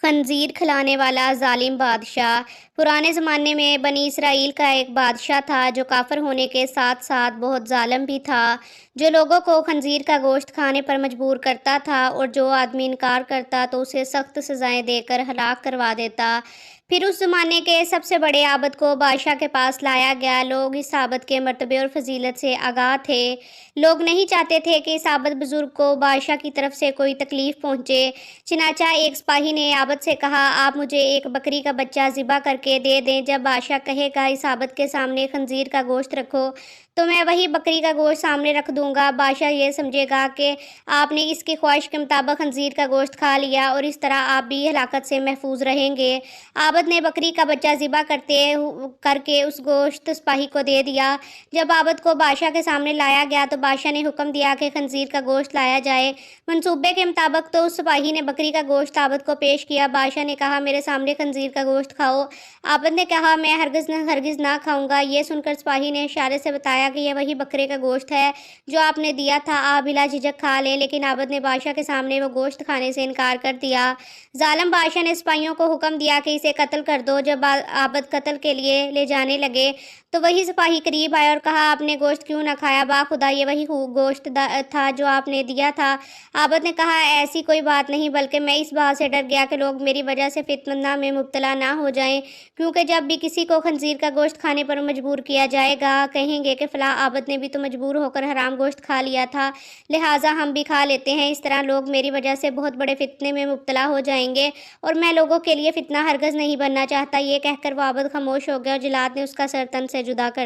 خنزیر کھلانے والا ظالم بادشاہ۔ پرانے زمانے میں بنی اسرائیل کا ایک بادشاہ تھا جو کافر ہونے کے ساتھ ساتھ بہت ظالم بھی تھا، جو لوگوں کو خنزیر کا گوشت کھانے پر مجبور کرتا تھا اور جو آدمی انکار کرتا تو اسے سخت سزائیں دے کر ہلاک کروا دیتا۔ پھر اس زمانے کے سب سے بڑے عابد کو بادشاہ کے پاس لایا گیا۔ لوگ اس عابد کے مرتبے اور فضیلت سے آگاہ تھے۔ لوگ نہیں چاہتے تھے کہ اس عابد بزرگ کو بادشاہ کی طرف سے کوئی تکلیف پہنچے، چنانچہ ایک سپاہی نے عابد سے کہا، آپ مجھے ایک بکری کا بچہ ذبح کر کے دے دیں۔ جب بادشاہ کہے گا اس عابد کے سامنے خنزیر کا گوشت رکھو تو میں وہی بکری کا گوشت سامنے رکھ دوں گا۔ بادشاہ یہ سمجھے گا کہ آپ نے اس کی خواہش کے مطابق خنزیر کا گوشت کھا لیا اور اس طرح آپ بھی ہلاکت سے محفوظ رہیں گے۔ عابد نے بکری کا بچہ ذبح کر کے اس گوشت سپاہی کو دے دیا۔ جب عابد کو بادشاہ کے سامنے لایا گیا تو بادشاہ نے حکم دیا کہ خنزیر کا گوشت لایا جائے۔ منصوبے کے مطابق تو اس سپاہی نے بکری کا گوشت عابد کو پیش کیا۔ بادشاہ نے کہا، میرے سامنے خنزیر کا گوشت کھاؤ۔ عابد نے کہا، میں ہرگز نہ کھاؤں گا۔ یہ سن کر سپاہی نے اشارے سے بتایا کہ یہ وہی بکرے کا گوشت ہے جو آپ نے دیا تھا، آپ بلا جھجک کھا لیں۔ لیکن عابد نے بادشاہ کے سامنے وہ گوشت کھانے سے انکار کر دیا۔ ظالم بادشاہ نے سپاہیوں کو حکم دیا کہ اسے قتل کر دو۔ جب عابد قتل کے لیے لے جانے لگے تو وہی سپاہی قریب آیا اور کہا، آپ نے گوشت کیوں نہ کھایا؟ باخدا یہ وہی گوشت تھا جو آپ نے دیا تھا۔ عابد نے کہا، ایسی کوئی بات نہیں، بلکہ میں اس بات سے ڈر گیا کہ لوگ میری وجہ سے فتنہ میں مبتلا نہ ہو جائیں، کیونکہ جب بھی کسی کو خنزیر کا گوشت کھانے پر مجبور کیا جائے گا، کہیں گے کہ فلاں عابد نے بھی تو مجبور ہو کر حرام گوشت کھا لیا تھا، لہٰذا ہم بھی کھا لیتے ہیں۔ اس طرح لوگ میری وجہ سے بہت بڑے فتنے میں مبتلا ہو جائیں گے اور میں لوگوں کے لیے فتنہ ہرگز نہیں بننا چاہتا۔ یہ کہہ کر وہ عابد خاموش ہو گیا اور جلاد نے اس کا سر تن سے جدا کر